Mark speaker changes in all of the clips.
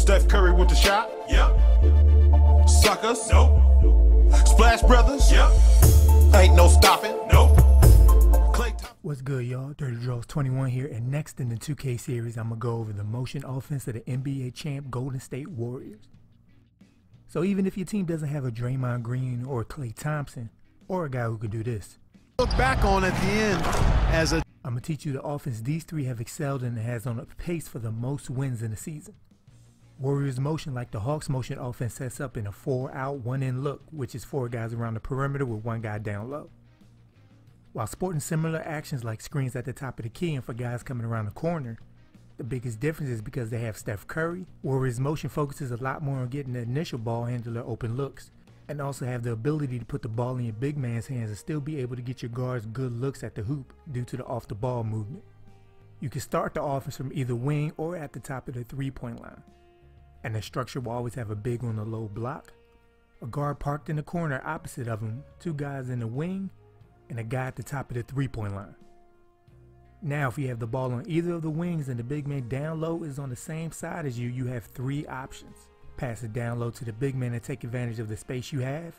Speaker 1: Steph Curry with the shot.
Speaker 2: Yep.
Speaker 1: Suckers.
Speaker 2: Nope.
Speaker 1: Splash Brothers.
Speaker 2: Yep.
Speaker 1: Ain't no stopping.
Speaker 2: Nope.
Speaker 3: What's good, y'all? Dirty Draws 21 here, and next in the 2K series, I'm gonna go over the motion offense of the NBA champ Golden State Warriors. So even if your team doesn't have a Draymond Green or a Klay Thompson, or a guy who can do this,
Speaker 4: look back on at the end as a
Speaker 3: I'm gonna teach you the offense these three have excelled in and has on a pace for the most wins in the season. Warriors motion, like the Hawks motion offense, sets up in a 4-out, 1-in look, which is 4 guys around the perimeter with 1 guy down low. While sporting similar actions like screens at the top of the key and for guys coming around the corner, the biggest difference is because they have Steph Curry. Warriors motion focuses a lot more on getting the initial ball handler open looks, and also have the ability to put the ball in your big man's hands and still be able to get your guards good looks at the hoop due to the off the ball movement. You can start the offense from either wing or at the top of the 3-point line, and the structure will always have a big on the low block, a guard parked in the corner opposite of him, 2 guys in the wing, and a guy at the top of the 3-point line. Now if you have the ball on either of the wings and the big man down low is on the same side as you, you have 3 options. Pass it down low to the big man and take advantage of the space you have,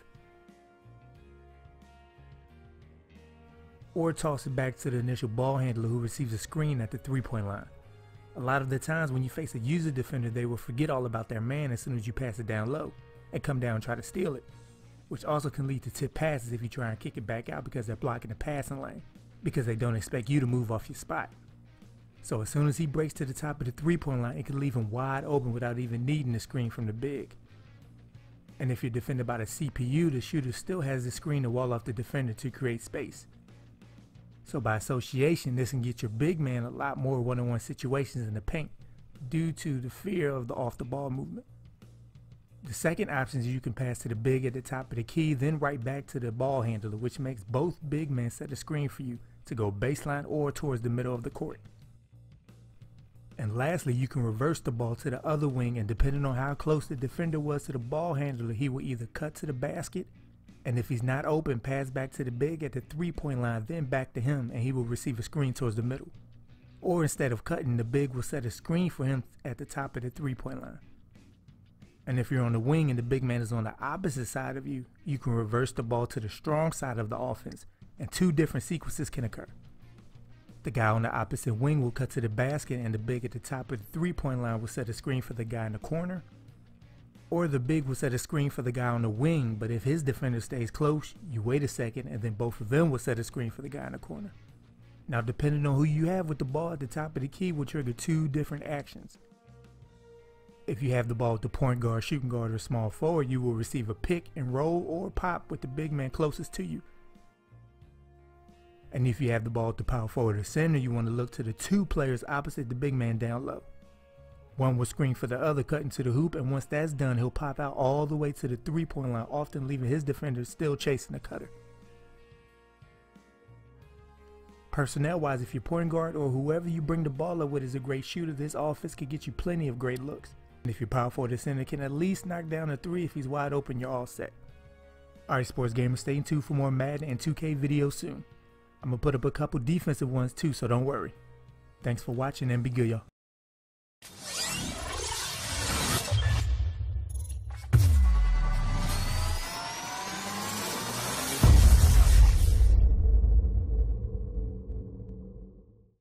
Speaker 3: or toss it back to the initial ball handler who receives a screen at the 3-point line. A lot of the times when you face a user defender, they will forget all about their man as soon as you pass it down low and come down and try to steal it, which also can lead to tip passes if you try and kick it back out because they're blocking the passing lane, because they don't expect you to move off your spot. So as soon as he breaks to the top of the 3-point line, it can leave him wide open without even needing a screen from the big. And if you're defended by the CPU, the shooter still has the screen to wall off the defender to create space. So by association, this can get your big man a lot more one-on-one situations in the paint due to the fear of the off-the-ball movement. The second option is you can pass to the big at the top of the key, then right back to the ball handler, which makes both big men set a screen for you to go baseline or towards the middle of the court. And lastly, you can reverse the ball to the other wing, and depending on how close the defender was to the ball handler, he will either cut to the basket, and if he's not open, pass back to the big at the 3-point line, then back to him, and he will receive a screen towards the middle. Or instead of cutting, the big will set a screen for him at the top of the 3-point line. And if you're on the wing and the big man is on the opposite side of you, you can reverse the ball to the strong side of the offense, and 2 different sequences can occur. The guy on the opposite wing will cut to the basket, and the big at the top of the 3-point line will set a screen for the guy in the corner. Or the big will set a screen for the guy on the wing, but if his defender stays close, you wait a second, and then both of them will set a screen for the guy in the corner. Now depending on who you have with the ball at the top of the key will trigger 2 different actions. If you have the ball with the point guard, shooting guard, or small forward, you will receive a pick and roll or pop with the big man closest to you. And if you have the ball with the power forward or center, you want to look to the 2 players opposite the big man down low. One will screen for the other, cut into the hoop, and once that's done, he'll pop out all the way to the 3-point line, often leaving his defender still chasing the cutter. Personnel wise, if your point guard or whoever you bring the ball up with is a great shooter, this offense could get you plenty of great looks. And if your power forward or center can at least knock down a 3 if he's wide open, you're all set. Alright sports gamers, stay tuned for more Madden and 2K videos soon. I'm gonna put up a couple defensive ones too, so don't worry. Thanks for watching and be good, y'all.